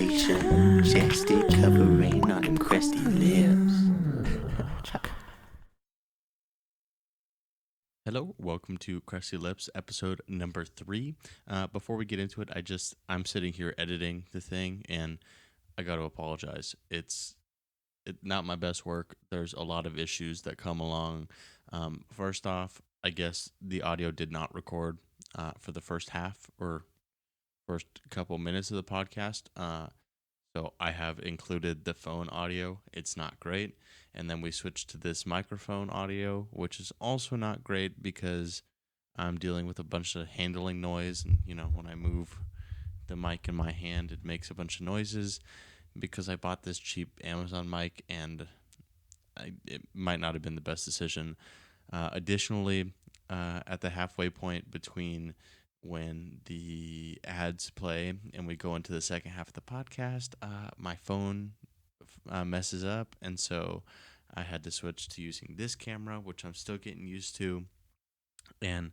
conversation. Chapstick covering on them crusty lips. Hello, welcome to Crusty Lips, episode number 3. Before we get into it, I'm sitting here editing the thing, and I got to apologize. It's not my best work. There's a lot of issues that come along. First off, I guess the audio did not record for the first half or first couple minutes of the podcast. So I have included the phone audio. It's not great. And then we switched to this microphone audio, which is also not great because I'm dealing with a bunch of handling noise. And, when I move the mic in my hand, it makes a bunch of noises because I bought this cheap Amazon mic and it might not have been the best decision. Additionally, at the halfway point between when the ads play and we go into the second half of the podcast, my phone messes up, and so I had to switch to using this camera, which I'm still getting used to. And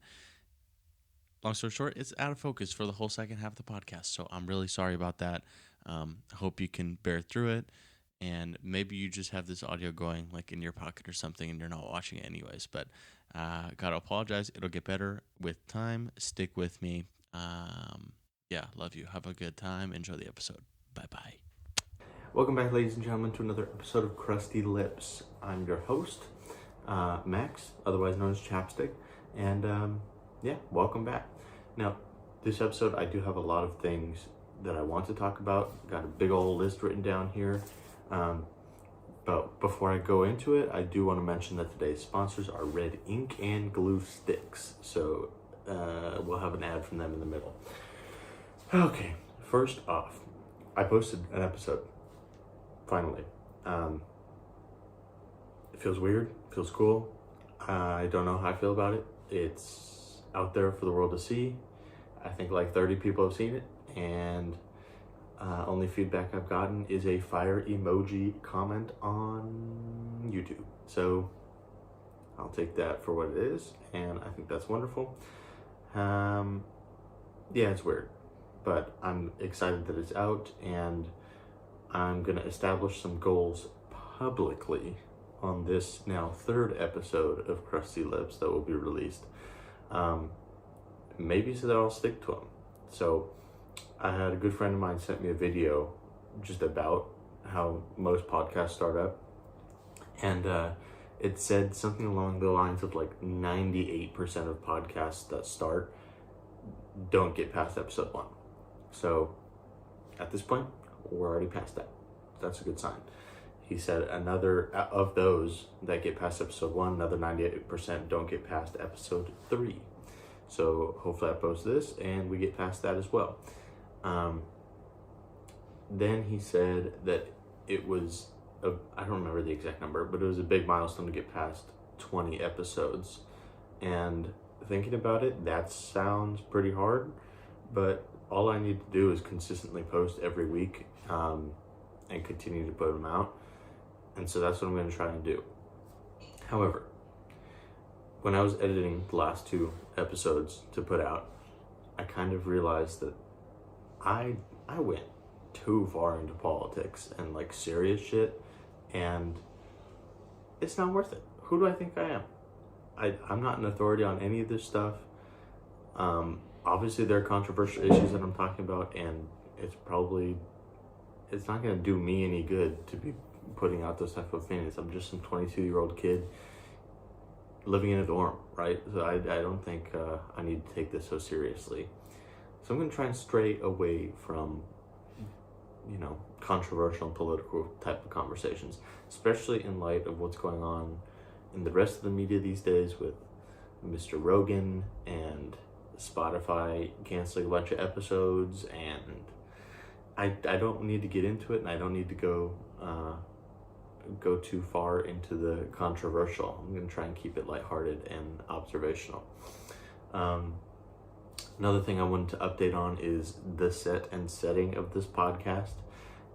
long story short, it's out of focus for the whole second half of the podcast, so I'm really sorry about that. Hope you can bear through it, and maybe you just have this audio going like in your pocket or something and you're not watching it anyways, but gotta apologize. It'll get better with time. Stick with me. Love you. Have a good time. Enjoy the episode. Bye-bye. Welcome back, ladies and gentlemen, to another episode of Crusty Lips. I'm your host, Max, otherwise known as Chapstick, and welcome back. Now, this episode, I do have a lot of things that I want to talk about. Got a big old list written down here. But before I go into it, I do want to mention that today's sponsors are Red Ink and Glue Sticks. So we'll have an ad from them in the middle. Okay, first off, I posted an episode, finally. It feels weird, feels cool. I don't know how I feel about it. It's out there for the world to see. I think like 30 people have seen it, and only feedback I've gotten is a fire emoji comment on YouTube. So I'll take that for what it is, and I think that's wonderful. It's weird, but I'm excited that it's out, and I'm going to establish some goals publicly on this now third episode of Crusty Lips that will be released. Maybe so that I'll stick to them. So I had a good friend of mine sent me a video just about how most podcasts start up, and it said something along the lines of like 98% of podcasts that start don't get past episode 1. So at this point, we're already past that. That's a good sign. He said another of those that get past episode 1, another 98% don't get past episode 3. So hopefully I post this and we get past that as well. Then he said that it was, I don't remember the exact number, but it was a big milestone to get past 20 episodes. And thinking about it, that sounds pretty hard, but all I need to do is consistently post every week and continue to put them out. And so that's what I'm going to try and do. However, when I was editing the last 2 episodes to put out, I kind of realized that I went too far into politics and like serious shit, and it's not worth it. Who do I think I am? I'm not an authority on any of this stuff. Obviously there are controversial issues that I'm talking about, and it's not going to do me any good to be putting out those type of opinions. I'm just some 22-year-old kid living in a dorm, right? So I don't think I need to take this so seriously. So I'm going to try and stray away from, controversial and political type of conversations, especially in light of what's going on in the rest of the media these days with Mr. Rogan and Spotify canceling a bunch of episodes. And I don't need to get into it, and I don't need to go too far into the controversial. I'm going to try and keep it lighthearted and observational. Another thing I wanted to update on is the set and setting of this podcast.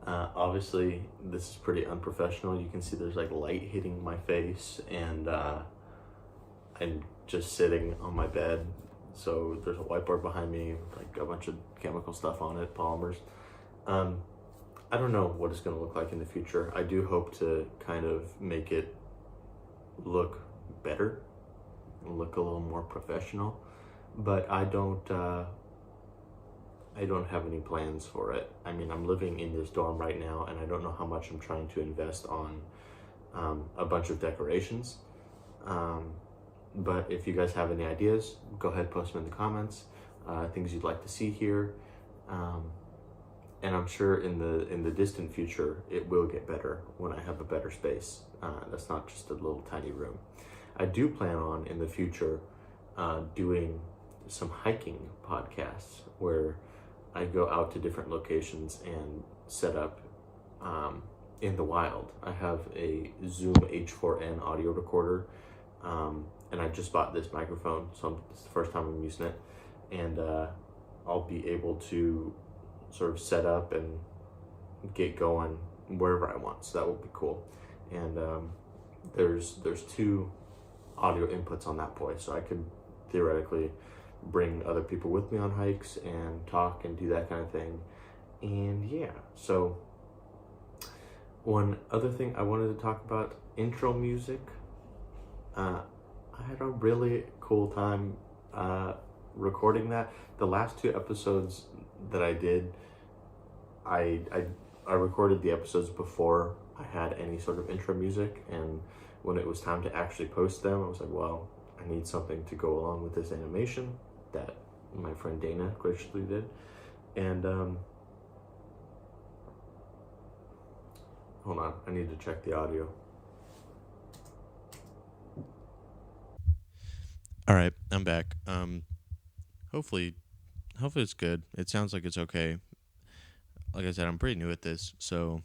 Obviously, this is pretty unprofessional. You can see there's like light hitting my face, and I'm just sitting on my bed. So there's a whiteboard behind me with like a bunch of chemical stuff on it, polymers. I don't know what it's going to look like in the future. I do hope to kind of make it look better, look a little more professional, but I don't have any plans for it. I mean, I'm living in this dorm right now, and I don't know how much I'm trying to invest on a bunch of decorations. Um, but if you guys have any ideas, go ahead, post them in the comments. Things you'd like to see here, and I'm sure in the distant future it will get better when I have a better space. That's not just a little tiny room. I do plan on in the future doing some hiking podcasts where I go out to different locations and set up in the wild. I have a Zoom H4n audio recorder, and I just bought this microphone, so it's the first time I'm using it, and I'll be able to sort of set up and get going wherever I want. So that will be cool. And there's two audio inputs on that boy, so I could theoretically bring other people with me on hikes and talk and do that kind of thing. And yeah, so one other thing I wanted to talk about, intro music. I had a really cool time recording that. The last two episodes that I did, I recorded the episodes before I had any sort of intro music, and when it was time to actually post them, I was like, well, I need something to go along with this animation that my friend Dana graciously did. And hold on, I need to check the audio. All right, I'm back. Hopefully it's good. It sounds like it's okay. Like I said, I'm pretty new at this, so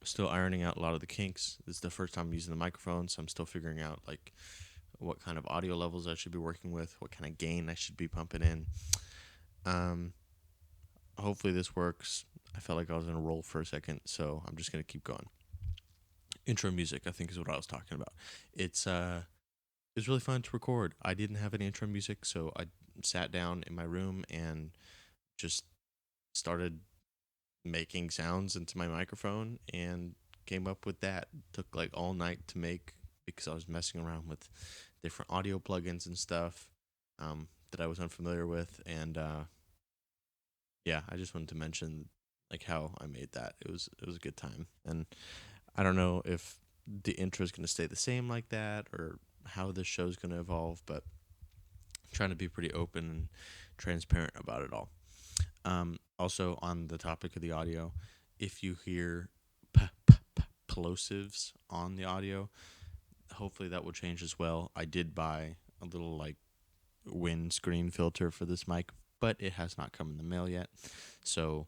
still ironing out a lot of the kinks. This is the first time I'm using the microphone, so I'm still figuring out like what kind of audio levels I should be working with, what kind of gain I should be pumping in. Hopefully this works. I felt like I was in a roll for a second, so I'm just gonna keep going. Intro music, I think, is what I was talking about. It's really fun to record. I didn't have any intro music, so I sat down in my room and just started making sounds into my microphone and came up with that. Took like all night to make because I was messing around with different audio plugins and stuff that I was unfamiliar with. And yeah, I just wanted to mention like how I made that. It was a good time. And I don't know if the intro is going to stay the same like that or how this show is going to evolve, but I'm trying to be pretty open and transparent about it all. Also, on the topic of the audio, if you hear plosives on the audio, hopefully that will change as well. I did buy a little like windscreen filter for this mic, but it has not come in the mail yet, so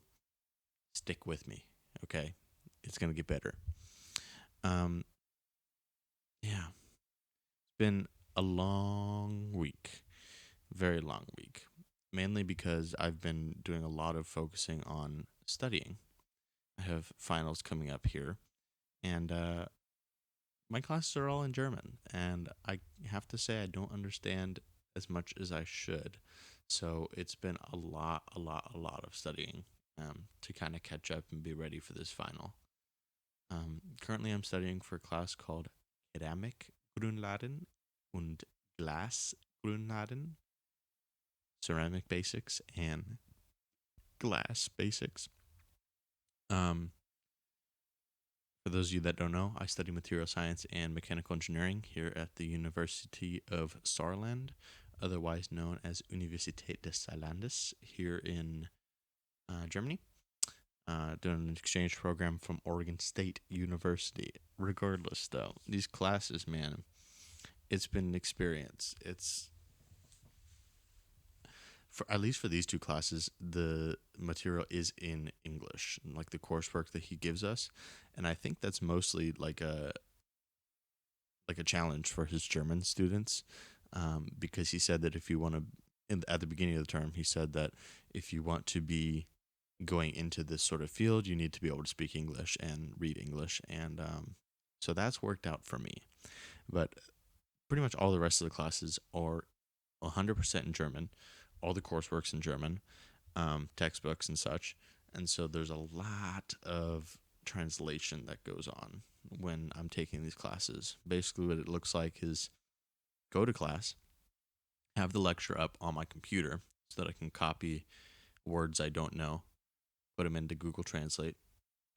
stick with me, okay? It's going to get better. Yeah. It's been a long week, very long week, mainly because I've been doing a lot of focusing on studying. I have finals coming up here, and my classes are all in German, and I have to say I don't understand as much as I should. So it's been a lot of studying to kind of catch up and be ready for this final. Currently, I'm studying for a class called Keramik Grundlagen und Glas Grundlagen, ceramic basics and glass basics. For those of you that don't know, I study material science and mechanical engineering here at the University of Saarland, otherwise known as Universität des Saarlandes, here in Germany. Doing an exchange program from Oregon State University. Regardless, though, these classes, man, it's been an experience. It's for at least for these two classes, the material is in English, like the coursework that he gives us, and I think that's mostly like a challenge for his German students, because he said that if you want to, at the beginning of the term, he said that if you want to be going into this sort of field, you need to be able to speak English and read English, and so that's worked out for me. But pretty much all the rest of the classes are 100% in German. All the coursework's in German, textbooks and such, and so there's a lot of translation that goes on when I'm taking these classes. Basically, what it looks like is go to class, have the lecture up on my computer so that I can copy words I don't know, put them into Google Translate,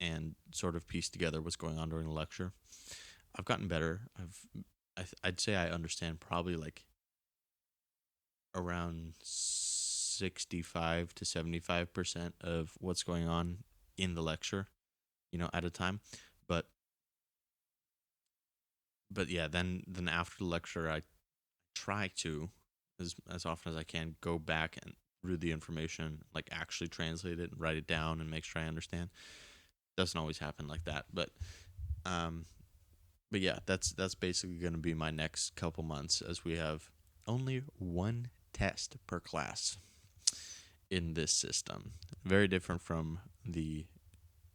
and sort of piece together what's going on during the lecture. I've gotten better. I'd say I understand probably like around 65 to 75% of what's going on in the lecture, at a time. But yeah, then after the lecture, I try to, as often as I can, go back and read the information, like actually translate it and write it down and make sure I understand. Doesn't always happen like that, um, but yeah, that's basically going to be my next couple months, as we have only one test per class in this system. Very different from the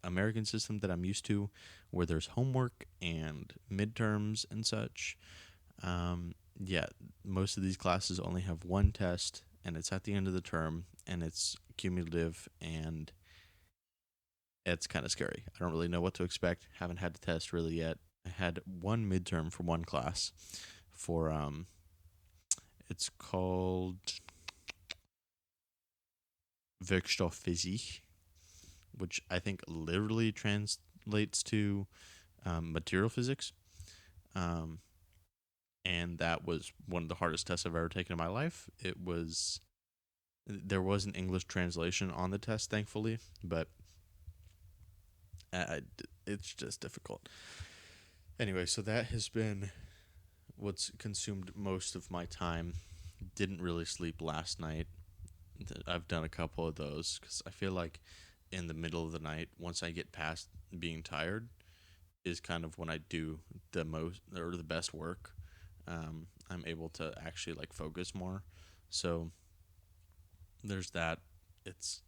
American system that I'm used to, where there's homework and midterms and such. Yeah, most of these classes only have one test, and it's at the end of the term, and it's cumulative, and it's kind of scary. I don't really know what to expect. Haven't had to test really yet. I had one midterm for one class for it's called Werkstoffphysik, which I think literally translates to material physics. And that was one of the hardest tests I've ever taken in my life. There was an English translation on the test, thankfully, but it's just difficult. Anyway, so that has been what's consumed most of my time. Didn't really sleep last night. I've done a couple of those because I feel like in the middle of the night, once I get past being tired, is kind of when I do the most or the best work. I'm able to actually like focus more. So there's that. It's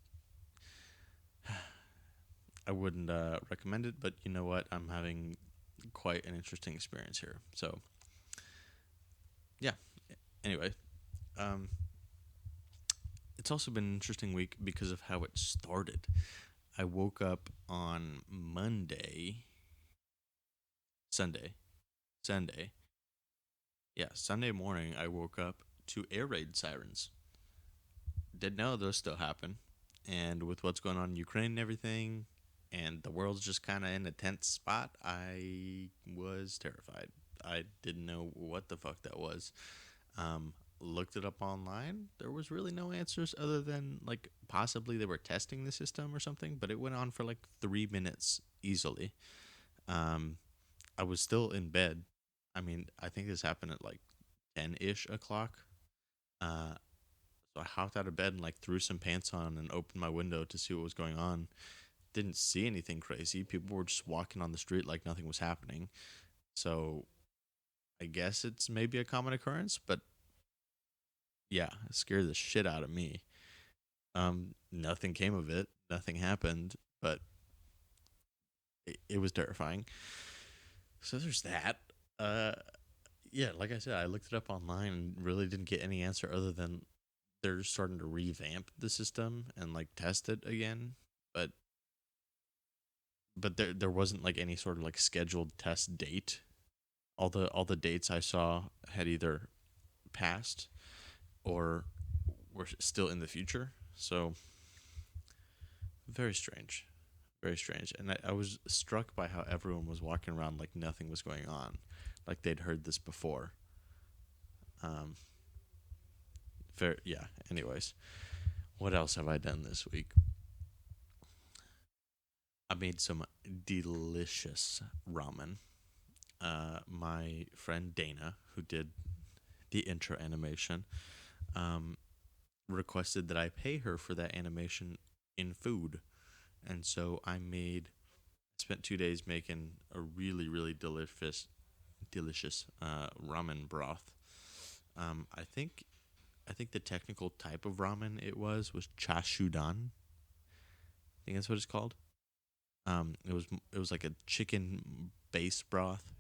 I wouldn't recommend it, but you know what? I'm having quite an interesting experience here. So yeah. Anyway, um, it's also been an interesting week because of how it started. I woke up on Sunday. Yeah, Sunday morning. I woke up to air raid sirens. Didn't know those still happen, and with what's going on in Ukraine and everything, and the world's just kind of in a tense spot, I was terrified. I didn't know what the fuck that was. Looked it up online. There was really no answers other than like possibly they were testing the system or something, but it went on for like 3 minutes easily. Um, I was still in bed. I mean, I think this happened at like 10-ish o'clock. Uh, so I hopped out of bed and like threw some pants on and opened my window to see what was going on. Didn't see anything crazy. People were just walking on the street like nothing was happening. So I guess it's maybe a common occurrence, but yeah, it scared the shit out of me. Nothing came of it. Nothing happened, but it was terrifying. So there's that. Uh, yeah, like I said, I looked it up online and really didn't get any answer other than they're starting to revamp the system and like test it again. But there wasn't like any sort of like scheduled test date. All the dates I saw had either passed or were still in the future. So very strange. Very strange. And I was struck by how everyone was walking around like nothing was going on. Like they'd heard this before. Um yeah, anyways. What else have I done this week? I made some delicious ramen. My friend Dana, who did the intro animation, um, requested that I pay her for that animation in food. And so spent 2 days making a really, really delicious ramen broth. I think the technical type of ramen was chashudan. I think that's what it's called. It was like a chicken base broth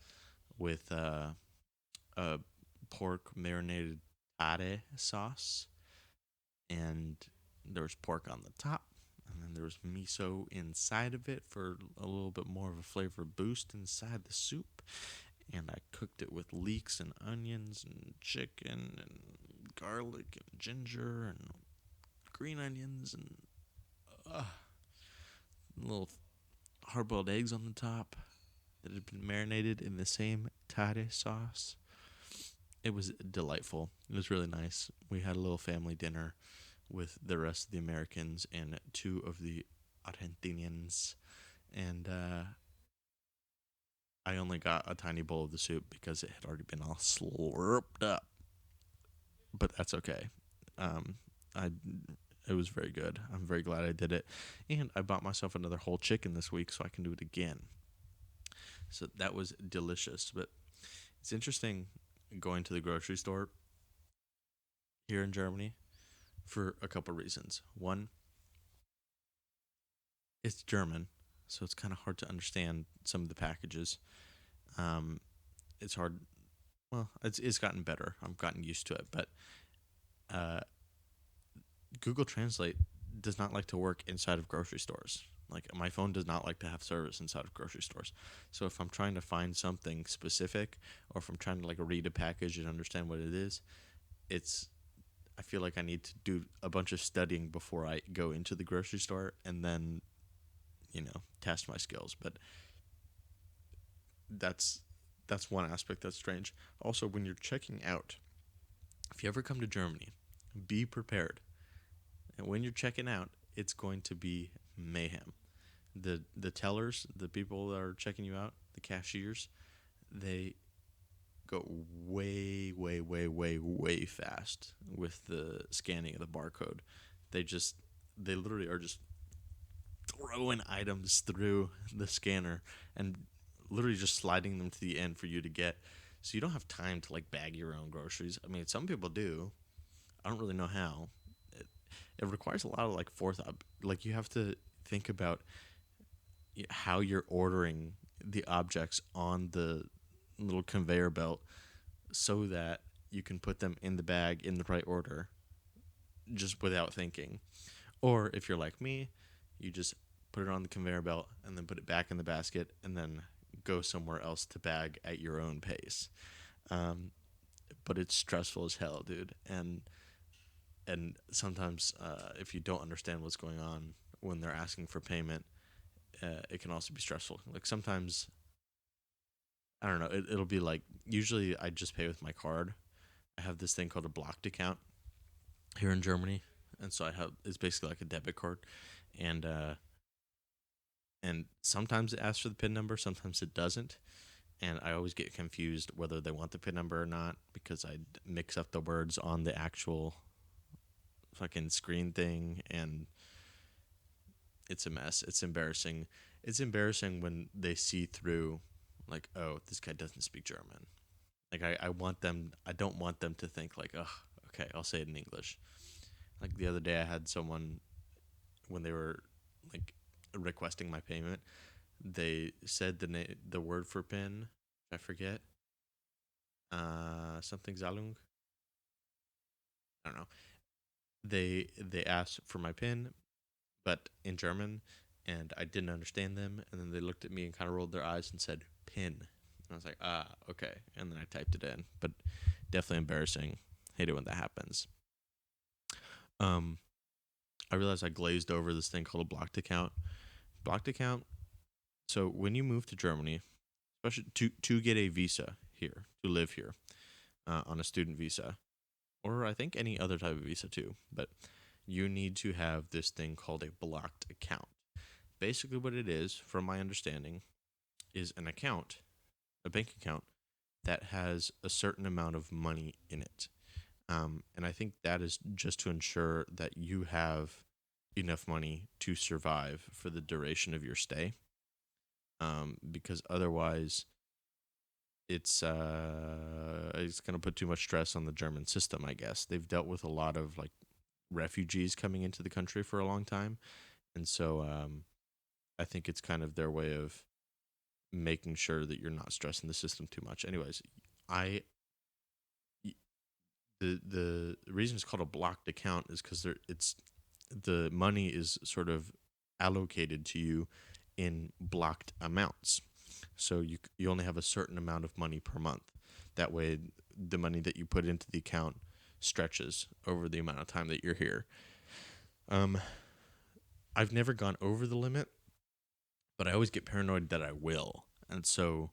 with a pork marinated tare sauce, and there was pork on the top, and then and there was miso inside of it for a little bit more of a flavor boost inside the soup. And I cooked it with leeks and onions and chicken and garlic and ginger and green onions and little hard-boiled eggs on the top that had been marinated in the same tare sauce. It was delightful. It was really nice. We had a little family dinner with the rest of the Americans and 2 of the Argentinians. And I only got a tiny bowl of the soup because it had already been all slurped up. But that's okay. Um, I It was very good. I'm very glad I did it. And I bought myself another whole chicken this week so I can do it again. So that was delicious. But it's interesting going to the grocery store here in Germany for a couple reasons. One, it's German, so it's kind of hard to understand some of the packages. It's hard. Well, it's gotten better. I've gotten used to it, but uh, Google Translate does not like to work inside of grocery stores. Like my phone does not like to have service inside of grocery stores. So if I'm trying to find something specific, or if I'm trying to like read a package and understand what it is, I feel like I need to do a bunch of studying before I go into the grocery store and then, test my skills. But that's one aspect that's strange. Also, when you're checking out, if you ever come to Germany, be prepared. And when you're checking out, it's going to be mayhem. The tellers, the people that are checking you out, the cashiers, they go way, way, way, way, way fast with the scanning of the barcode. They literally are just throwing items through the scanner and literally just sliding them to the end for you to get. So you don't have time to like bag your own groceries. I mean, some people do. I don't really know how. It requires a lot of like forethought. Like you have to think about how you're ordering the objects on the little conveyor belt so that you can put them in the bag in the right order just without thinking. Or if you're like me, you just put it on the conveyor belt and then put it back in the basket and then go somewhere else to bag at your own pace. But it's stressful as hell, dude. And sometimes if you don't understand what's going on when they're asking for payment, it can also be stressful. Like sometimes, I don't know, it'll be like, usually I just pay with my card. I have this thing called a blocked account here in Germany. And so it's basically like a debit card. And sometimes it asks for the PIN number, sometimes it doesn't. And I always get confused whether they want the PIN number or not because I mix up the words on the actual fucking screen thing, and it's a mess. It's embarrassing. It's embarrassing when they see through, like, oh, this guy doesn't speak German. Like I don't want them to think like, oh, okay, I'll say it in English. Like the other day I had someone, when they were like requesting my payment, they said the word for PIN, I forget. Something Zahlung. I don't know. They asked for my PIN, but in German, and I didn't understand them. And then they looked at me and kind of rolled their eyes and said "pin." And I was like, okay. And then I typed it in, but definitely embarrassing. Hate it when that happens. I realized I glazed over this thing called a blocked account. Blocked account. So when you move to Germany, especially to get a visa here, to live here, on a student visa, or I think any other type of visa too, but you need to have this thing called a blocked account. Basically, what it is, from my understanding, is an account, a bank account, that has a certain amount of money in it. And I think that is just to ensure that you have enough money to survive for the duration of your stay. Because otherwise, it's going to put too much stress on the German system, I guess. They've dealt with a lot of like refugees coming into the country for a long time. And so I think it's kind of their way of making sure that you're not stressing the system too much. Anyways, the reason it's called a blocked account is because the money is sort of allocated to you in blocked amounts. So you only have a certain amount of money per month. That way, the money that you put into the account stretches over the amount of time that you're here. I've never gone over the limit, but I always get paranoid that I will. And so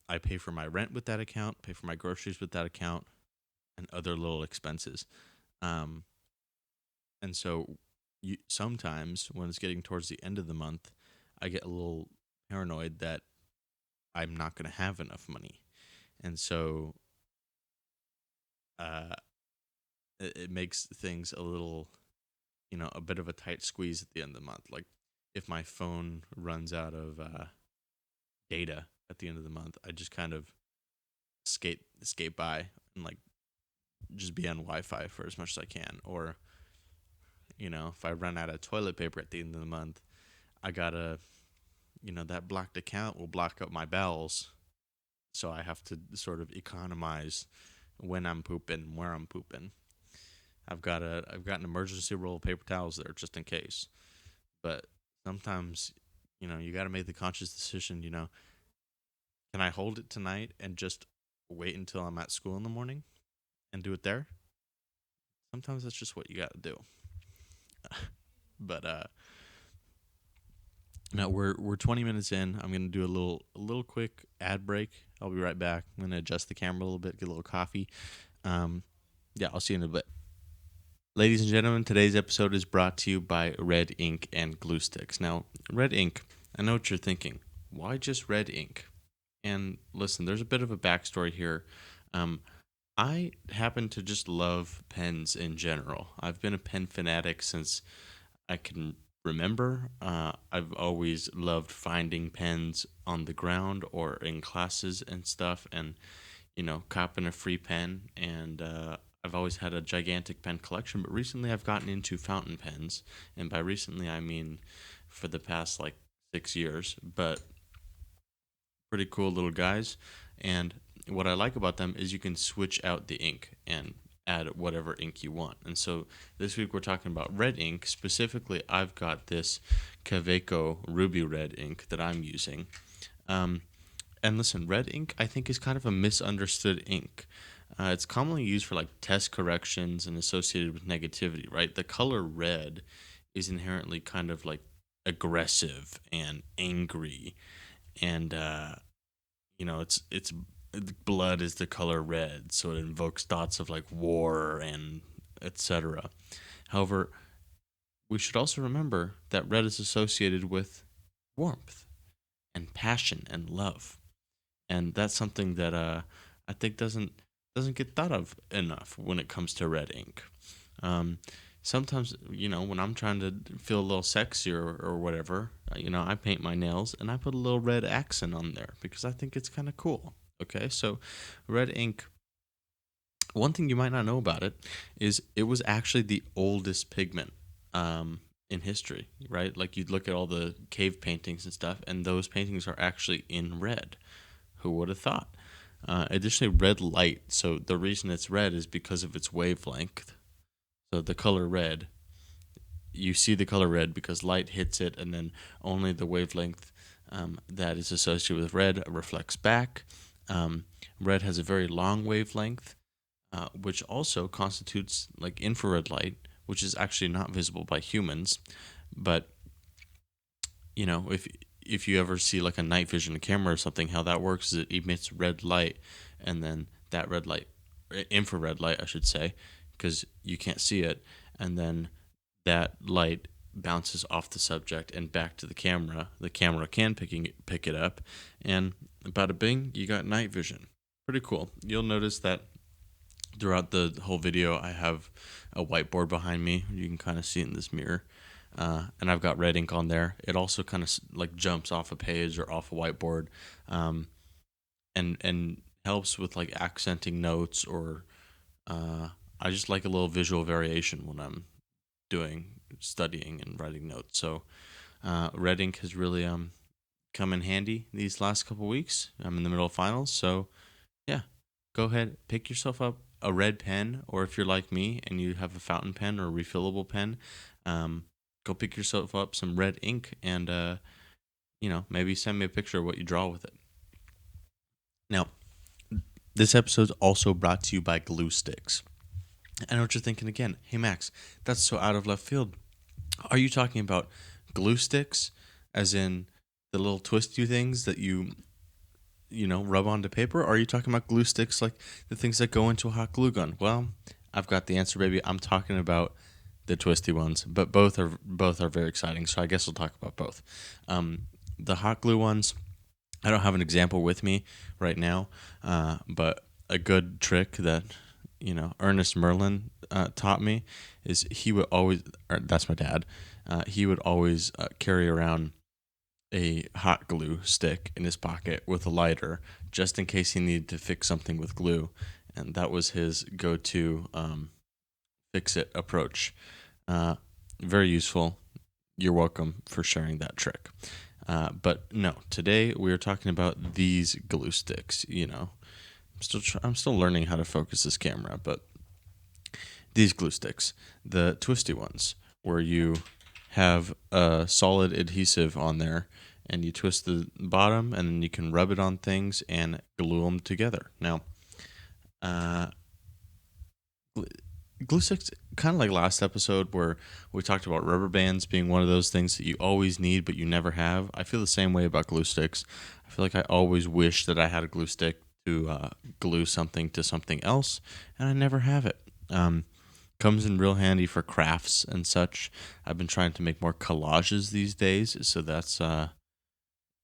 I pay for my rent with that account, pay for my groceries with that account, and other little expenses. Um, and so sometimes when it's getting towards the end of the month, I get a little paranoid that I'm not going to have enough money. And so uh, it makes things a little, a bit of a tight squeeze at the end of the month. Like if my phone runs out of data at the end of the month, I just kind of skate by and like just be on Wi-Fi for as much as I can. Or if I run out of toilet paper at the end of the month, I gotta, that blocked account will block up my bowels, so I have to sort of economize when I'm pooping, where I'm pooping. I've got an emergency roll of paper towels there just in case. But sometimes, you got to make the conscious decision. Can I hold it tonight and just wait until I'm at school in the morning and do it there? Sometimes that's just what you got to do. But now we're 20 minutes in. I'm gonna do a little quick ad break. I'll be right back. I'm gonna adjust the camera a little bit, get a little coffee. Yeah, I'll see you in a bit. Ladies and gentlemen, today's episode is brought to you by red ink and glue sticks. Now, red ink, I know what you're thinking. Why just red ink? And listen, there's a bit of a backstory here. I happen to just love pens in general. I've been a pen fanatic since I can remember. I've always loved finding pens on the ground or in classes and stuff, and copping a free pen. And I've always had a gigantic pen collection, but recently I've gotten into fountain pens, and by recently I mean for the past like 6 years. But pretty cool little guys, and what I like about them is you can switch out the ink and add whatever ink you want. And so this week we're talking about red ink. Specifically, I've got this Kaweco Ruby Red ink that I'm using. And listen, red ink I think is kind of a misunderstood ink. It's commonly used for like test corrections and associated with negativity, right? The color red is inherently kind of like aggressive and angry, and it's blood is the color red, so it invokes thoughts of like war and etc. However, we should also remember that red is associated with warmth and passion and love, and that's something that I think doesn't get thought of enough when it comes to red ink. Sometimes, when I'm trying to feel a little sexier or whatever, I paint my nails and I put a little red accent on there because I think it's kind of cool. Okay, so red ink, one thing you might not know about it is it was actually the oldest pigment in history, right? Like you'd look at all the cave paintings and stuff, and those paintings are actually in red. Who would have thought? Additionally, red light. So the reason it's red is because of its wavelength. So the color red, you see the color red because light hits it, and then only the wavelength that is associated with red reflects back. Red has a very long wavelength, which also constitutes like infrared light, which is actually not visible by humans. But if you ever see like a night vision camera or something, how that works is it emits red light, and then that red light, infrared light, I should say, because you can't see it, and then that light bounces off the subject and back to the camera. The camera can pick it up, and bada bing, you got night vision. Pretty cool. You'll notice that throughout the whole video, I have a whiteboard behind me. You can kind of see it in this mirror. And I've got red ink on there. It also kind of like jumps off a page or off a whiteboard, and helps with like accenting notes, or I just like a little visual variation when I'm studying and writing notes. So red ink has really come in handy these last couple weeks. I'm in the middle of finals, so yeah, go ahead, pick yourself up a red pen, or if you're like me and you have a fountain pen or a refillable pen, go pick yourself up some red ink and, maybe send me a picture of what you draw with it. Now, this episode's also brought to you by glue sticks. I know what you're thinking again. Hey, Max, that's so out of left field. Are you talking about glue sticks, as in the little twisty things that you rub onto paper? Or are you talking about glue sticks like the things that go into a hot glue gun? Well, I've got the answer, baby. I'm talking about the twisty ones, but both are very exciting. So I guess we'll talk about both. The hot glue ones, I don't have an example with me right now, but a good trick that Ernest Merlin taught me is he would always, that's my dad, he would always carry around a hot glue stick in his pocket with a lighter just in case he needed to fix something with glue, and that was his go-to fix-it approach. Very useful. You're welcome for sharing that trick. But no, today we are talking about these glue sticks. I'm still learning how to focus this camera, but these glue sticks, the twisty ones, where you have a solid adhesive on there and you twist the bottom and then you can rub it on things and glue them together. Now, glue sticks, kind of like last episode where we talked about rubber bands being one of those things that you always need but you never have. I feel the same way about glue sticks. I feel like I always wish that I had a glue stick to glue something to something else, and I never have it. Comes in real handy for crafts and such. I've been trying to make more collages these days, so that's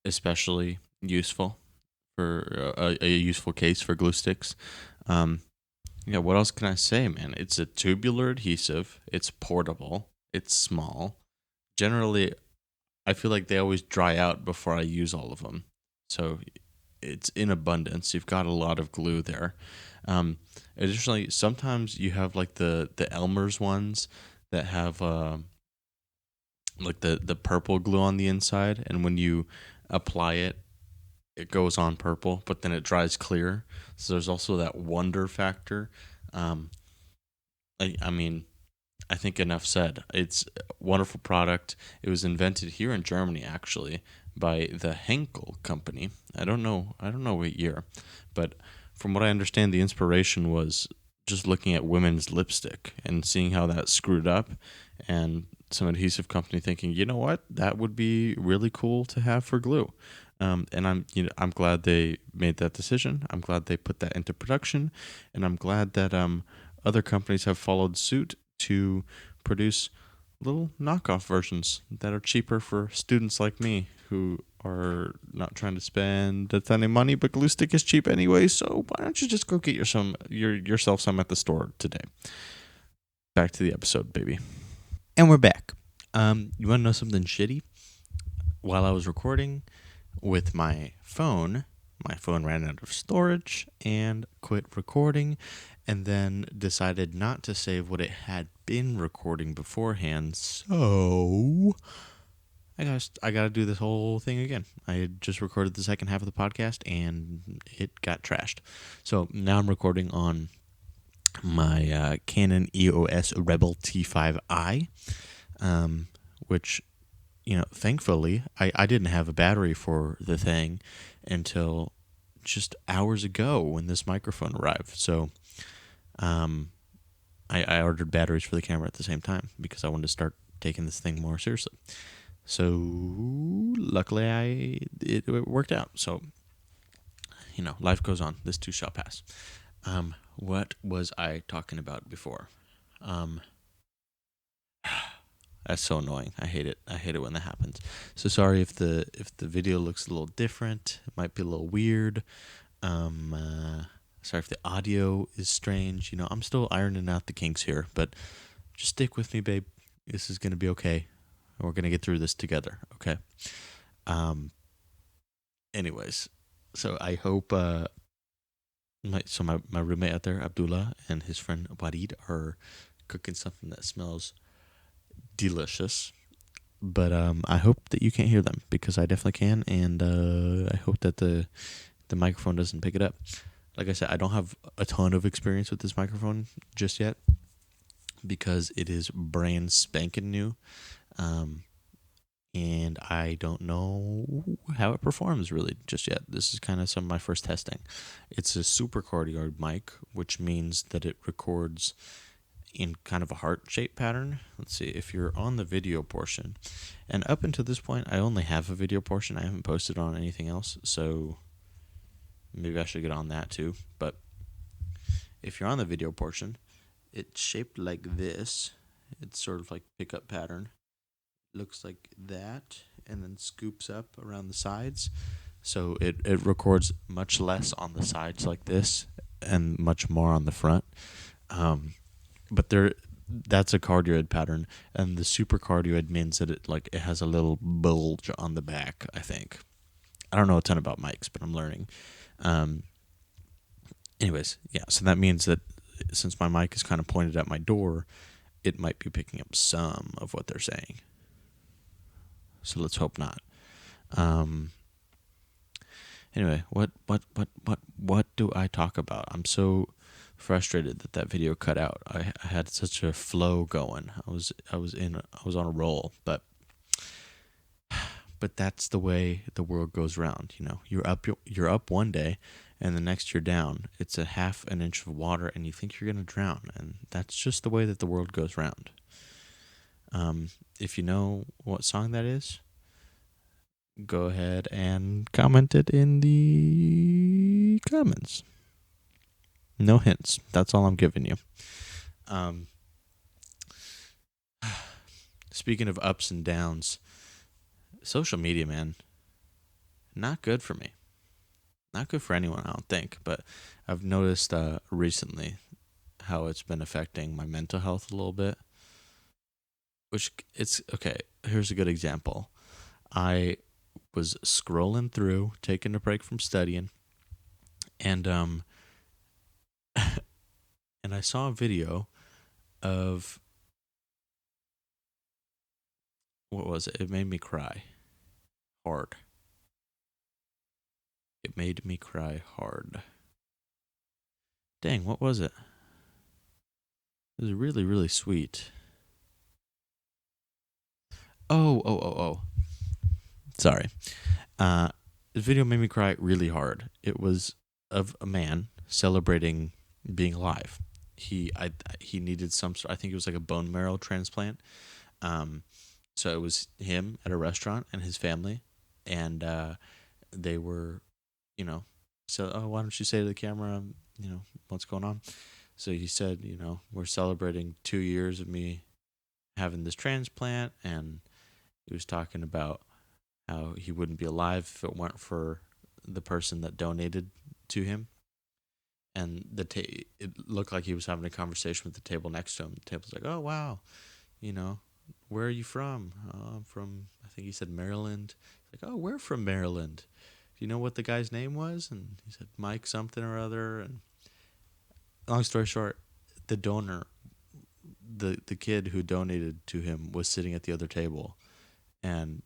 especially useful for a useful case for glue sticks. What else can I say, man? It's a tubular adhesive. It's portable. It's small. Generally, I feel like they always dry out before I use all of them. So it's in abundance. You've got a lot of glue there. Additionally, sometimes you have like the Elmer's ones that have like the purple glue on the inside, and when you apply it, it goes on purple, but then it dries clear. So there's also that wonder factor. I mean, I think enough said. It's a wonderful product. It was invented here in Germany, actually, by the Henkel company. I don't know what year, but from what I understand, the inspiration was just looking at women's lipstick and seeing how that screwed up, and some adhesive company thinking, you know what, that would be really cool to have for glue. And I'm glad they made that decision. I'm glad they put that into production, and I'm glad that other companies have followed suit to produce little knockoff versions that are cheaper for students like me who are not trying to spend a ton of money, but glue stick is cheap anyway, so why don't you just go get yourself some at the store today. Back to the episode, baby. And we're back. You want to know something shitty? While I was recording with my phone ran out of storage and quit recording, and then decided not to save what it had been recording beforehand, so I gotta do this whole thing again. I had just recorded the second half of the podcast and it got trashed. So now I'm recording on my Canon EOS Rebel T5i, which, thankfully, I didn't have a battery for the thing until just hours ago when this microphone arrived. So I ordered batteries for the camera at the same time because I wanted to start taking this thing more seriously. So luckily it worked out. So, life goes on. This too shall pass. What was I talking about before? That's so annoying. I hate it. I hate it when that happens. So sorry if the video looks a little different. It might be a little weird. Sorry if the audio is strange. I'm still ironing out the kinks here, but just stick with me, babe. This is gonna be okay. We're gonna get through this together, okay? Anyways, so I hope my roommate out there, Abdullah, and his friend Wadid are cooking something that smells delicious. But I hope that you can't hear them, because I definitely can, and I hope that the microphone doesn't pick it up. Like I said, I don't have a ton of experience with this microphone just yet, because it is brand spanking new. And I don't know how it performs really just yet. This is kind of some of my first testing. It's a super cardioid mic, which means that it records in kind of a heart-shaped pattern. Let's see, if you're on the video portion, and up until this point, I only have a video portion. I haven't posted on anything else, so maybe I should get on that too. But if you're on the video portion, it's shaped like this. It's sort of like pickup pattern. Looks like that, and then scoops up around the sides. So it records much less on the sides like this and much more on the front. But that's a cardioid pattern, and the supercardioid means that it has a little bulge on the back, I think. I don't know a ton about mics, but I'm learning. Anyways, yeah, so that means that since my mic is kind of pointed at my door, it might be picking up some of what they're saying. So let's hope not. Anyway, what do I talk about? I'm so frustrated that video cut out. I had such a flow going. I was on a roll, but that's the way the world goes round. You're up one day, and the next you're down. It's a half an inch of water, and you think you're gonna drown, and that's just the way that the world goes round. If you know what song that is, go ahead and comment it in the comments. No hints. That's all I'm giving you. Speaking of ups and downs, social media, man, not good for me. Not good for anyone, I don't think. But I've noticed recently how it's been affecting my mental health a little bit. Which it's okay. Here's a good example. I was scrolling through, taking a break from studying, and and I saw a video of, what was it? It made me cry hard. It made me cry hard. Dang, what was it? It was really, really sweet. Oh. Sorry. The video made me cry really hard. It was of a man celebrating being alive. He needed some sort, I think it was like a bone marrow transplant. So it was him at a restaurant and his family, and they were, so, oh, why don't you say to the camera, what's going on? So he said, we're celebrating 2 years of me having this transplant, and he was talking about how he wouldn't be alive if it weren't for the person that donated to him. And it looked like he was having a conversation with the table next to him. The table's like, oh, wow, where are you from? Oh, I'm from, I think he said Maryland. Like, oh, we're from Maryland. Do you know what the guy's name was? And he said Mike something or other. And long story short, the donor, the kid who donated to him, was sitting at the other table, and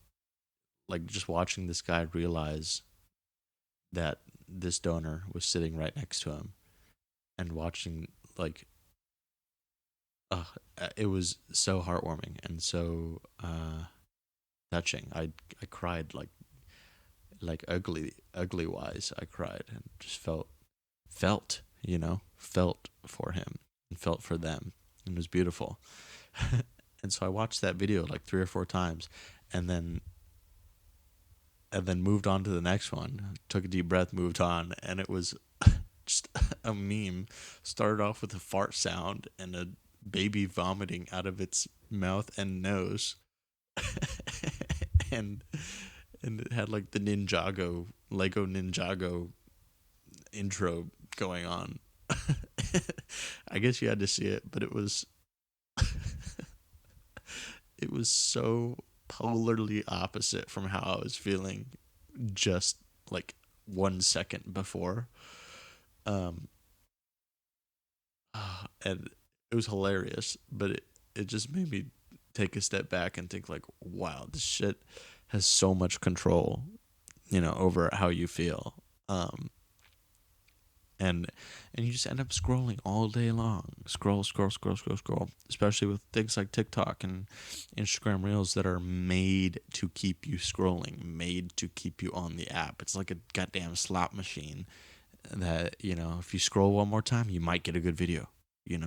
like just watching this guy realize that this donor was sitting right next to him, and watching, like, it was so heartwarming and so touching. I cried like ugly wise. I cried and just felt for him and felt for them. It was beautiful. And so I watched that video like 3 or 4 times, and then moved on to the next one. Took a deep breath, moved on, and it was just a meme. Started off with a fart sound and a baby vomiting out of its mouth and nose. and it had like the Lego Ninjago intro going on. I guess you had to see it, but it was it was so polarly opposite from how I was feeling just like 1 second before. And it was hilarious, but it just made me take a step back and think like, wow, this shit has so much control, over how you feel. and you just end up scrolling all day long. Scroll, scroll, scroll, scroll, scroll. Especially with things like TikTok and Instagram Reels that are made to keep you scrolling, made to keep you on the app. It's like a goddamn slot machine that, if you scroll one more time, you might get a good video.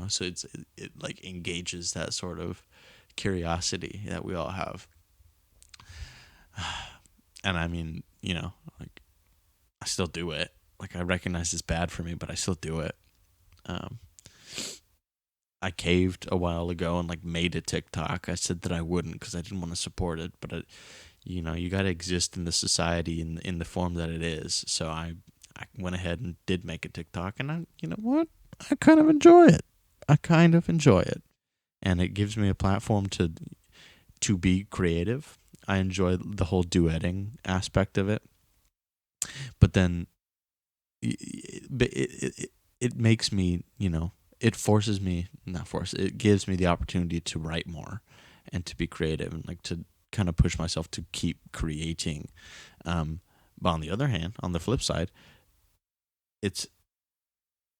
So it like engages that sort of curiosity that we all have. And I mean, like, I still do it. Like, I recognize it's bad for me, but I still do it. I caved a while ago and like made a TikTok. I said that I wouldn't because I didn't want to support it, but you got to exist in the society in the form that it is. So I went ahead and did make a TikTok, and you know what? I kind of enjoy it. And it gives me a platform to be creative. I enjoy the whole duetting aspect of it, but then it makes me, it forces me, not force, it gives me the opportunity to write more and to be creative and like to kind of push myself to keep creating. But on the other hand, on the flip side,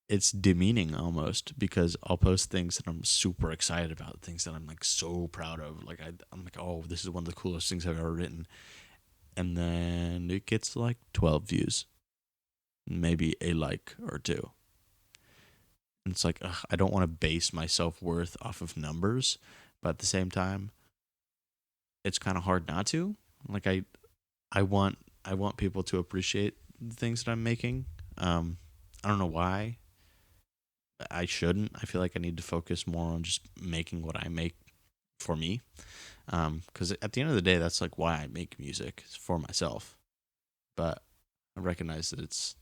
it's demeaning almost, because I'll post things that I'm super excited about, things that I'm like so proud of. Like I'm like, oh, this is one of the coolest things I've ever written. And then it gets like 12 views, maybe a like or two. And it's like, I don't want to base my self-worth off of numbers, but at the same time, it's kind of hard not to. Like I want people to appreciate the things that I'm making. I don't know why. I shouldn't. I feel like I need to focus more on just making what I make for me. Because at the end of the day, that's like why I make music, it's for myself. But I recognize that it's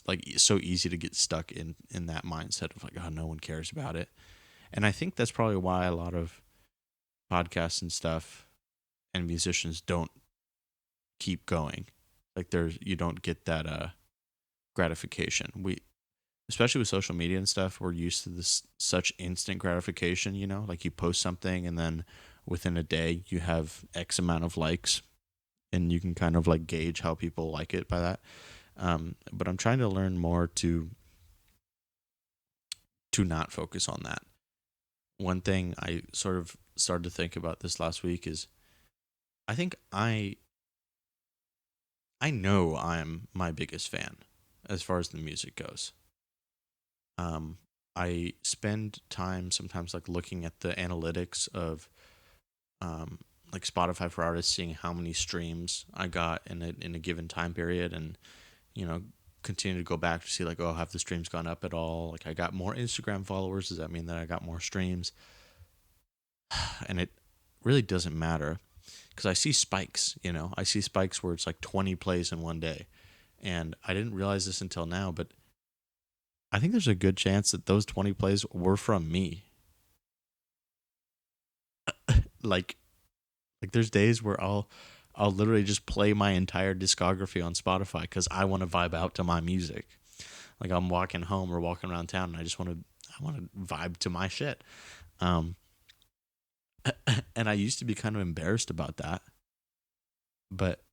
like so easy to get stuck in that mindset of like, oh, no one cares about it. And I think that's probably why a lot of podcasts and stuff and musicians don't keep going. Like you don't get that gratification. Especially with social media and stuff, we're used to this such instant gratification, like you post something and then within a day you have X amount of likes, and you can kind of like gauge how people like it by that. But I'm trying to learn more to not focus on that. One thing I sort of started to think about this last week is I think I know I'm my biggest fan as far as the music goes. I spend time sometimes like looking at the analytics of like Spotify for artists, seeing how many streams I got in a given time period, and continue to go back to see like, oh, have the streams gone up at all? Like, I got more Instagram followers. Does that mean that I got more streams? And it really doesn't matter, because I see spikes. I see spikes where it's like 20 plays in one day, and I didn't realize this until now, but I think there's a good chance that those 20 plays were from me. like there's days where I'll literally just play my entire discography on Spotify because I want to vibe out to my music. Like, I'm walking home or walking around town and I want to vibe to my shit. And I used to be kind of embarrassed about that, but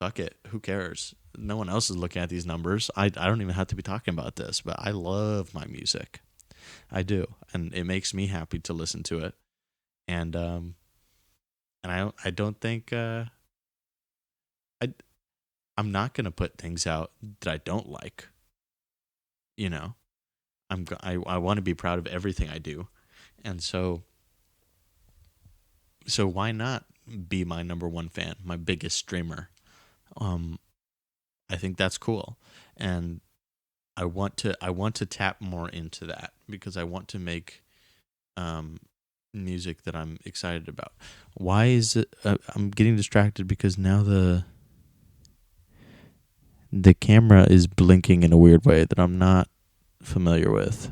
fuck it, who cares? No one else is looking at these numbers. I don't even have to be talking about this, but I love my music. I do, and it makes me happy to listen to it. And I don't think I'm not gonna put things out that I don't like. I want to be proud of everything I do, and so why not be my number one fan, my biggest streamer? I think that's cool, and I want to tap more into that, because I want to make music that I'm excited about. Why is it? I'm getting distracted because now the camera is blinking in a weird way that I'm not familiar with.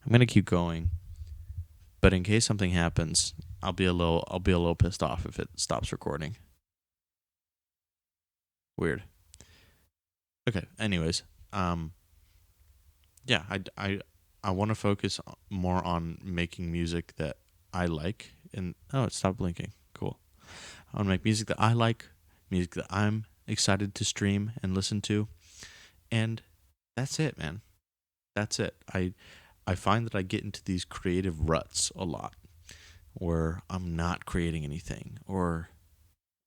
I'm gonna keep going, but in case something happens, I'll be a little pissed off if it stops recording. Weird. Okay. Anyways, yeah, I want to focus more on making music that I like. And it stopped blinking. Cool. I want to make music that I like, music that I'm excited to stream and listen to. And that's it, man. That's it. I find that I get into these creative ruts a lot where I'm not creating anything, or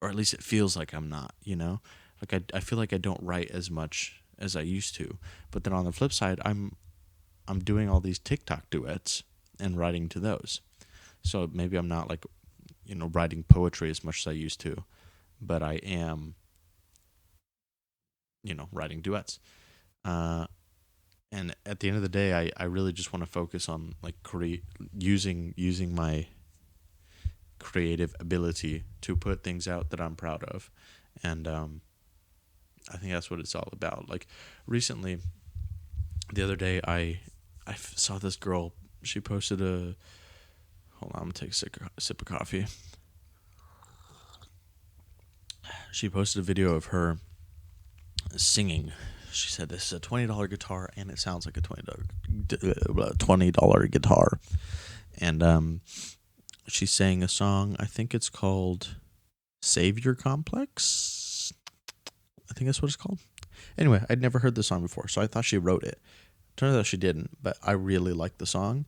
at least it feels like I'm not, you know? Like I feel like I don't write as much as I used to. But then on the flip side, I'm doing all these TikTok duets and writing to those. So maybe I'm not like, writing poetry as much as I used to, but I am, writing duets. Uh, and at the end of the day, I really just want to focus on like using my creative ability to put things out that I'm proud of. And I think that's what it's all about. Like recently, the other day, I saw this girl. She posted a. Hold on, I'm gonna take a sip of coffee. She posted a video of her singing. She said, "This is a $20 guitar, and it sounds like a $20 guitar." And she sang a song. I think it's called "Savior Complex." I think that's what it's called. Anyway, I'd never heard the song before, so I thought she wrote it. Turns out she didn't, but I really liked the song.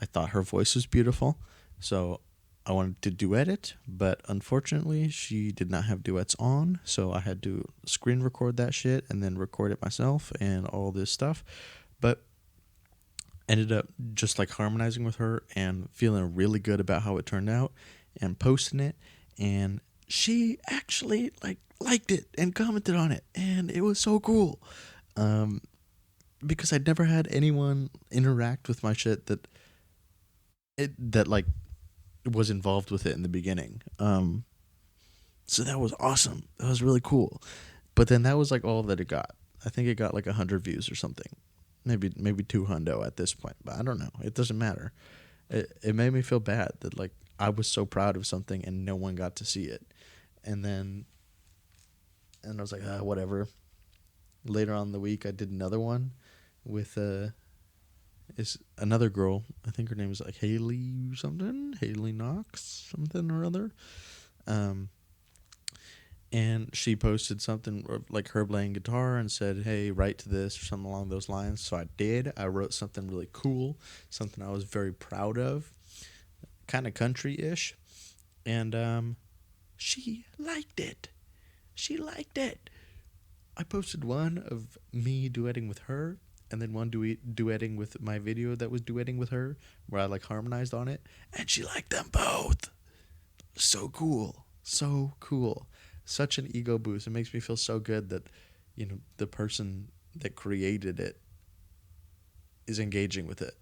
I thought her voice was beautiful, so I wanted to duet it, but unfortunately she did not have duets on, so I had to screen record that shit and then record it myself and all this stuff. But ended up just like harmonizing with her and feeling really good about how it turned out and posting it, and she actually liked it and commented on it, and it was so cool. Because I'd never had anyone interact with my shit that like was involved with it in the beginning. So that was awesome. That was really cool. But then that was like all that it got. I think it got like 100 views or something. Maybe 200 at this point, but I don't know. It doesn't matter. It made me feel bad that like I was so proud of something and no one got to see it. And I was like, whatever. Later on in the week I did another one with is another girl. I think her name is like Haley something, Haley Knox something or other. And she posted something like her playing guitar and said, "Hey, write to this," or something along those lines. So I did. I wrote something really cool, something I was very proud of, kind of country-ish, and she liked it. She liked it. I posted one of me duetting with her, and then one duetting with my video that was duetting with her, where I like harmonized on it, and she liked them both. So cool. So cool. Such an ego boost. It makes me feel so good that, the person that created it is engaging with it.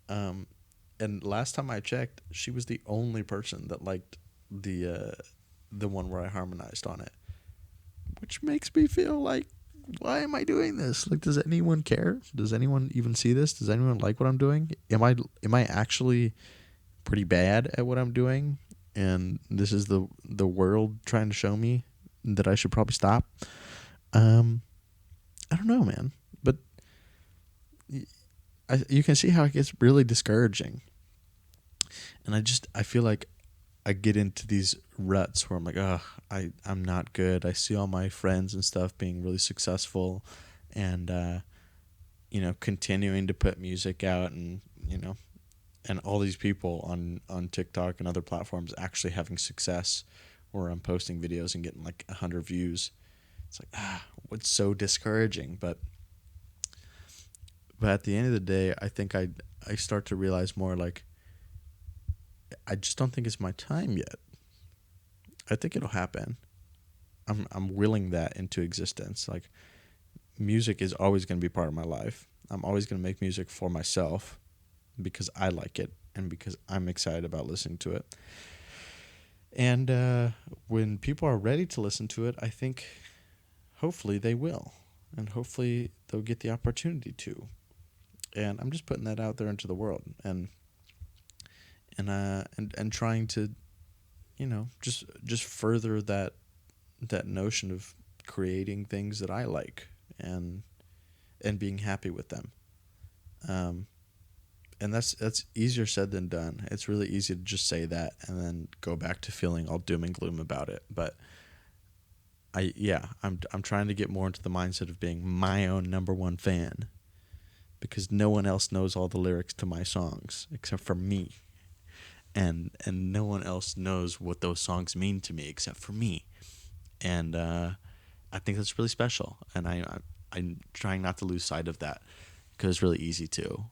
And last time I checked, she was the only person that liked the one where I harmonized on it, which makes me feel like, why am I doing this? Like, does anyone care? Does anyone even see this? Does anyone like what I'm doing? Am I actually pretty bad at what I'm doing? And this is the world trying to show me that I should probably stop. I don't know, man. But you can see how it gets really discouraging. And I feel like I get into these ruts where I'm like, I'm not good. I see all my friends and stuff being really successful and, continuing to put music out and, and all these people on TikTok and other platforms actually having success, where I'm posting videos and getting like 100 views. It's like, what's so discouraging? But at the end of the day, I think I start to realize more like, I just don't think it's my time yet. I think it'll happen. I'm willing that into existence. Like, music is always going to be part of my life. I'm always going to make music for myself because I like it and because I'm excited about listening to it. And when people are ready to listen to it, I think hopefully they will. And hopefully they'll get the opportunity to. And I'm just putting that out there into the world and trying to, just further that notion of creating things that I like and being happy with them. And that's easier said than done. It's really easy to just say that and then go back to feeling all doom and gloom about it. But I'm trying to get more into the mindset of being my own number one fan, because no one else knows all the lyrics to my songs except for me, and no one else knows what those songs mean to me except for me, and I think that's really special, and I'm trying not to lose sight of that, because it's really easy to.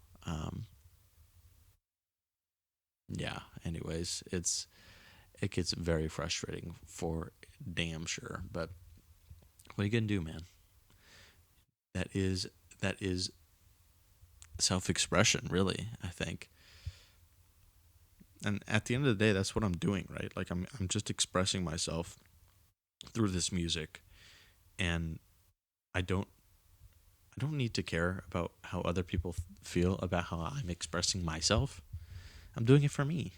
Yeah. Anyways, it gets very frustrating for damn sure, but what are you gonna do, man? That is self-expression, really, I think. And at the end of the day, that's what I'm doing, right? Like I'm just expressing myself through this music, and I don't I don't need to care about how other people feel about how I'm expressing myself. I'm doing it for me.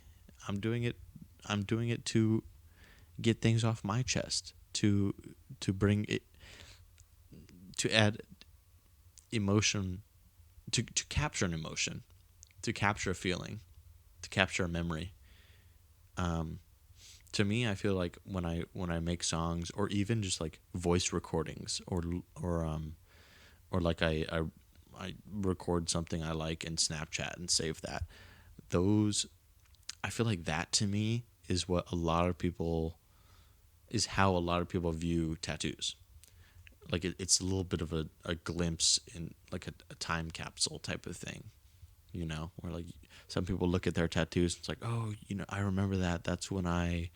I'm doing it I'm doing it to get things off my chest, to bring it, to add emotion, to capture an emotion, to capture a feeling, to capture a memory. Um, to me, I feel like when I make songs, or even just like voice recordings, or like I record something I like in Snapchat and save that. Those, I feel like that to me is what a lot of people is how a lot of people view tattoos. Like it's a little bit of a glimpse in like a time capsule type of thing, where like some people look at their tattoos and it's like, oh, I remember that. That's when I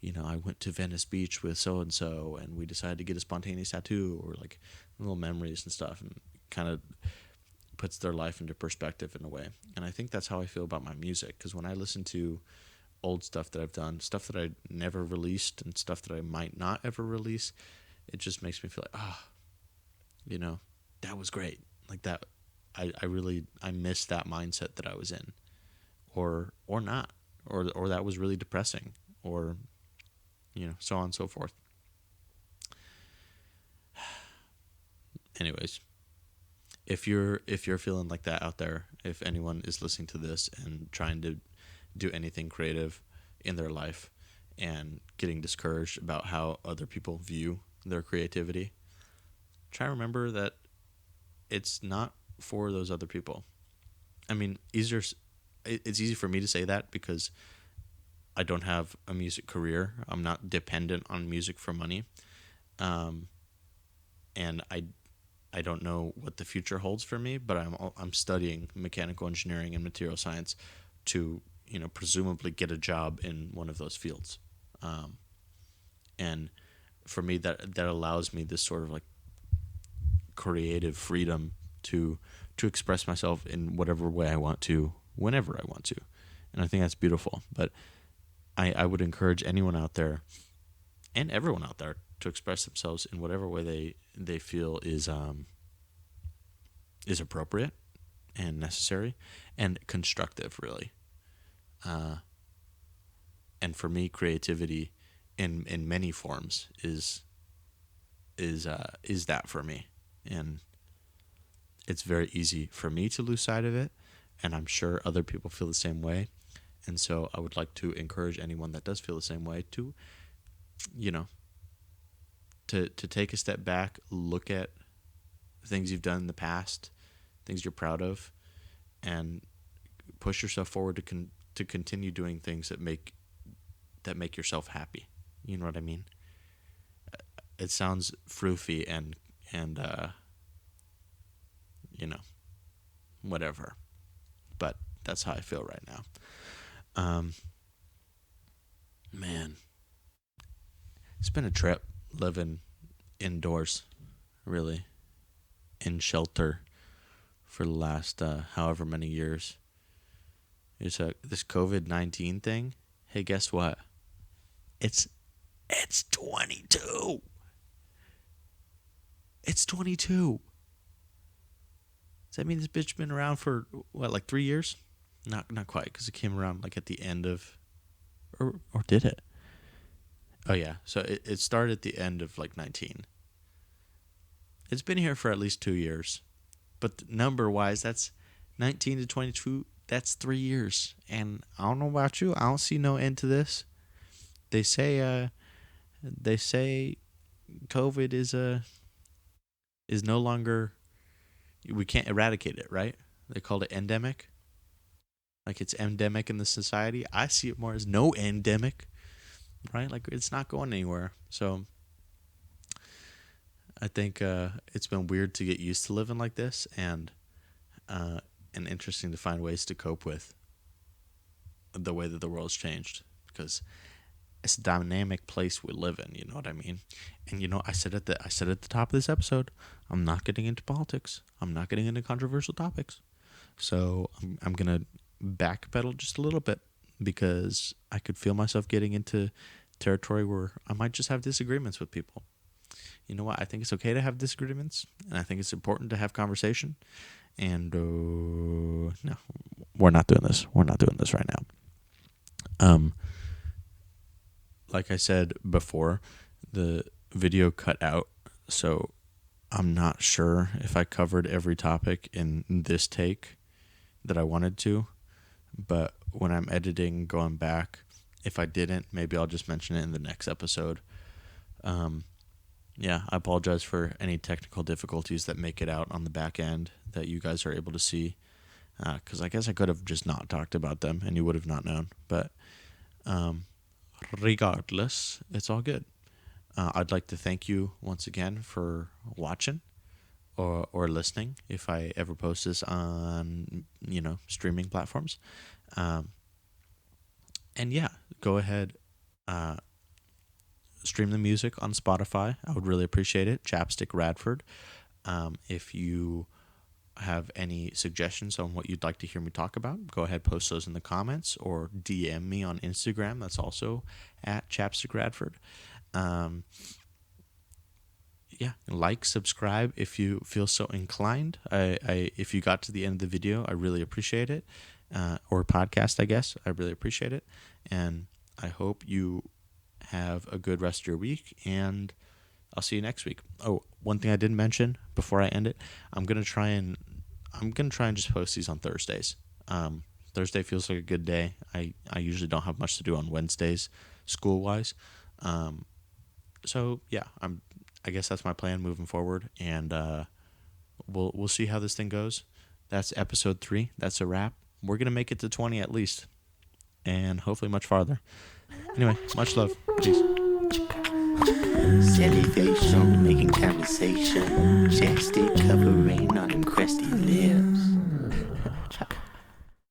went to Venice Beach with so and so, and we decided to get a spontaneous tattoo, or like little memories and stuff, and kind of puts their life into perspective in a way. And I think that's how I feel about my music, because when I listen to old stuff that I've done, stuff that I never released, and stuff that I might not ever release, it just makes me feel like, that was great. Like that, I miss that mindset that I was in, or not, or that was really depressing, or so on and so forth. Anyways, if you're feeling like that out there, if anyone is listening to this and trying to do anything creative in their life and getting discouraged about how other people view their creativity, try to remember that it's not for those other people. I mean, it's easy for me to say that because I don't have a music career. I'm not dependent on music for money. And I don't know what the future holds for me, but I'm studying mechanical engineering and material science to presumably get a job in one of those fields, and for me that allows me this sort of like creative freedom to express myself in whatever way I want to, whenever I want to, and I think that's beautiful. But I would encourage anyone out there and everyone out there to express themselves in whatever way they feel is appropriate and necessary and constructive, really. And for me, creativity in many forms is that for me, and it's very easy for me to lose sight of it, and I'm sure other people feel the same way. And so I would like to encourage anyone that does feel the same way to, to take a step back, look at things you've done in the past, things you're proud of, and push yourself forward to continue doing things that make yourself happy. You know what I mean? It sounds froofy and whatever, but that's how I feel right now. Man, it's been a trip living indoors, really, in shelter for the last however many years. It's this COVID-19 thing. Hey, guess what? It's 22. It's 22. Does that mean this bitch been around for what, like 3 years? Not quite, because it came around like at the end of, or did it? Oh yeah, so it started at the end of like 19. It's been here for at least 2 years, but number wise, that's 19 to 22. That's 3 years, and I don't know about you, I don't see no end to this. They say COVID is no longer, we can't eradicate it, right? They called it endemic. Like it's endemic in the society. I see it more as no endemic, right? Like it's not going anywhere. So I think it's been weird to get used to living like this, and interesting to find ways to cope with the way that the world's changed, because it's a dynamic place we live in. You know what I mean? And I said at the top of this episode, I'm not getting into politics. I'm not getting into controversial topics. So I'm gonna backpedal just a little bit, because I could feel myself getting into territory where I might just have disagreements with people. You know what? I think it's okay to have disagreements, and I think it's important to have conversation. And no, we're not doing this. We're not doing this right now. Like I said before, the video cut out, so I'm not sure if I covered every topic in this take that I wanted to. But when I'm editing, going back, if I didn't, maybe I'll just mention it in the next episode. Yeah, I apologize for any technical difficulties that make it out on the back end that you guys are able to see, because I guess I could have just not talked about them and you would have not known. But regardless, it's all good. I'd like to thank you once again for watching or listening if I ever post this on, streaming platforms. And yeah, go ahead, stream the music on Spotify. I would really appreciate it. Chapstick Radford. If you have any suggestions on what you'd like to hear me talk about, go ahead, post those in the comments, or DM me on Instagram. That's also at Chapstick Radford. Yeah, like, subscribe if you feel so inclined. If you got to the end of the video, I really appreciate it. Or podcast, I guess. I really appreciate it. And I hope you have a good rest of your week, and I'll see you next week. Oh, one thing I didn't mention before I end it, I'm gonna try and just post these on Thursdays. Thursday feels like a good day. I usually don't have much to do on Wednesdays, school wise. So yeah, I guess that's my plan moving forward, and we'll see how this thing goes. That's episode 3. That's a wrap. We're gonna make it to 20 at least, and hopefully much farther. Anyway, much love. Peace. Salivation, making conversation. Chapstick covering on them crusty lips.